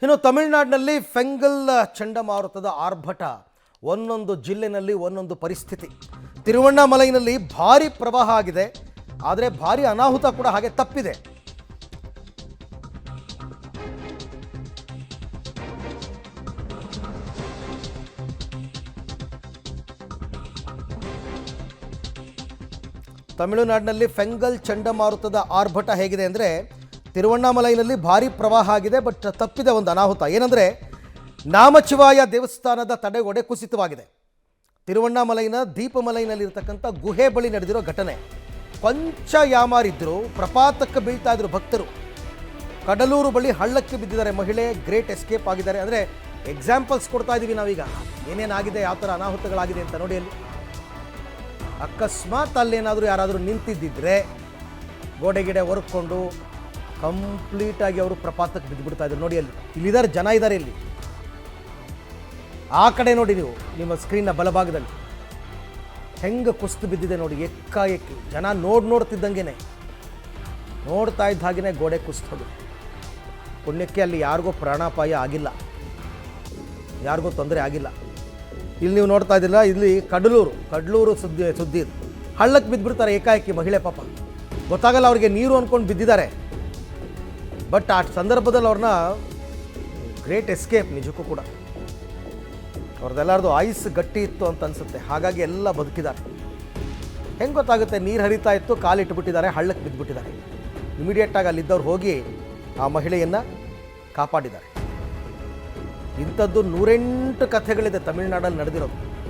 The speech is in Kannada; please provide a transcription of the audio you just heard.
ಇನ್ನು ತಮಿಳುನಾಡಿನಲ್ಲಿ ಫೆಂಗಲ್ ಚಂಡಮಾರುತದ ಆರ್ಭಟ ಒಂದೊಂದು ಜಿಲ್ಲೆನಲ್ಲಿ ಒಂದೊಂದು ಪರಿಸ್ಥಿತಿ. ತಿರುವಣ್ಣಾಮಲೈನಲ್ಲಿ ಭಾರಿ ಪ್ರವಾಹ ಆಗಿದೆ, ಆದರೆ ಭಾರಿ ಅನಾಹುತ ಕೂಡ ಹಾಗೆ ತಪ್ಪಿದೆ. ತಮಿಳುನಾಡಿನಲ್ಲಿ ಫೆಂಗಲ್ ಚಂಡಮಾರುತದ ಆರ್ಭಟ ಹೇಗಿದೆ ಅಂದರೆ, ತಿರುವಣ್ಣಾಮಲೈನಲ್ಲಿ ಭಾರಿ ಪ್ರವಾಹ ಆಗಿದೆ, ಬಟ್ ತಪ್ಪಿದೆ ಒಂದು ಅನಾಹುತ. ಏನಂದರೆ, ನಾಮಚಿವಾಯ ದೇವಸ್ಥಾನದ ತಡೆಗೋಡೆ ಕುಸಿತವಾಗಿದೆ. ತಿರುವಣ್ಣಾಮಲೈನ ದೀಪಮಲೈನಲ್ಲಿರ್ತಕ್ಕಂಥ ಗುಹೆ ಬಳಿ ನಡೆದಿರೋ ಘಟನೆ. ಕೊಂಚ ಯಾಮಾರಿದ್ರು, ಪ್ರಪಾತಕ್ಕೆ ಬೀಳ್ತಾ ಇದ್ರು ಭಕ್ತರು. ಕಡಲೂರು ಬಳಿ ಹಳ್ಳಕ್ಕೆ ಬಿದ್ದಿದ್ದಾರೆ ಮಹಿಳೆ, ಗ್ರೇಟ್ ಎಸ್ಕೇಪ್ ಆಗಿದ್ದಾರೆ. ಅಂದರೆ ಎಕ್ಸಾಂಪಲ್ಸ್ ಕೊಡ್ತಾ ಇದ್ದೀವಿ ನಾವೀಗ, ಏನೇನಾಗಿದೆ, ಯಾವ ಥರ ಅನಾಹುತಗಳಾಗಿದೆ ಅಂತ ನೋಡಿ. ಅಲ್ಲಿ ಅಕಸ್ಮಾತ್ ಅಲ್ಲೇನಾದರೂ ಯಾರಾದರೂ ನಿಂತಿದ್ದಿದ್ರೆ ಗೋಡೆ ಗಿಡೆ ಹೊರ್ಕೊಂಡು ಕಂಪ್ಲೀಟಾಗಿ ಅವರು ಪ್ರಪಾತಕ್ಕೆ ಬಿದ್ದುಬಿಡ್ತಾ ಇದ್ರು. ನೋಡಿ, ಇಲ್ಲಿದ್ದಾರೆ ಜನ, ಇದ್ದಾರೆ ಇಲ್ಲಿ. ಆ ಕಡೆ ನೋಡಿ, ನೀವು ನಿಮ್ಮ ಸ್ಕ್ರೀನ್ನ ಬಲಭಾಗದಲ್ಲಿ ಹೆಂಗೆ ಕುಸ್ತು ಬಿದ್ದಿದೆ ನೋಡಿ, ಎಕ್ಕಾಎಕ್ಕಿ ಜನ ನೋಡ್ತಿದ್ದಂಗೆ, ನೋಡ್ತಾ ಇದ್ದ ಹಾಗೆಯೇ ಗೋಡೆ ಕುಸ್ತದು. ಪುಣ್ಯಕ್ಕೆ ಅಲ್ಲಿ ಯಾರಿಗೂ ಪ್ರಾಣಾಪಾಯ ಆಗಿಲ್ಲ, ಯಾರಿಗೂ ತೊಂದರೆ ಆಗಿಲ್ಲ. ಇಲ್ಲಿ ನೀವು ನೋಡ್ತಾ ಇದ್ದಿಲ್ಲ, ಇಲ್ಲಿ ಕಡಲೂರು ಸುದ್ದಿ ಇದು. ಹಳ್ಳಕ್ಕೆ ಬಿದ್ದುಬಿಡ್ತಾರೆ ಏಕಾಏಕಿ ಮಹಿಳೆ, ಪಾಪ ಗೊತ್ತಾಗಲ್ಲ ಅವ್ರಿಗೆ, ನೀರು ಅಂದ್ಕೊಂಡು ಬಿದ್ದಿದ್ದಾರೆ. ಬಟ್ ಆ ಸಂದರ್ಭದಲ್ಲಿ ಅವ್ರನ್ನ ಗ್ರೇಟ್ ಎಸ್ಕೇಪ್. ನಿಜಕ್ಕೂ ಕೂಡ ಅವ್ರದ್ದೆಲ್ಲರದು ಐಸ್ ಗಟ್ಟಿ ಇತ್ತು ಅಂತ ಅನಿಸುತ್ತೆ, ಹಾಗಾಗಿ ಎಲ್ಲ ಬದುಕಿದ್ದಾರೆ. ಹೆಂಗೆ ಗೊತ್ತಾಗುತ್ತೆ? ನೀರು ಹರಿತಾ ಇತ್ತು, ಕಾಲಿಟ್ಟುಬಿಟ್ಟಿದ್ದಾರೆ, ಹಳ್ಳಕ್ಕೆ ಬಿದ್ದುಬಿಟ್ಟಿದ್ದಾರೆ. ಇಮಿಡಿಯೇಟಾಗಿ ಅಲ್ಲಿದ್ದವ್ರು ಹೋಗಿ ಆ ಮಹಿಳೆಯನ್ನು ಕಾಪಾಡಿದ್ದಾರೆ. ಇಂಥದ್ದು 108 ಕಥೆಗಳಿದೆ ತಮಿಳುನಾಡಲ್ಲಿ ನಡೆದಿರೋದು.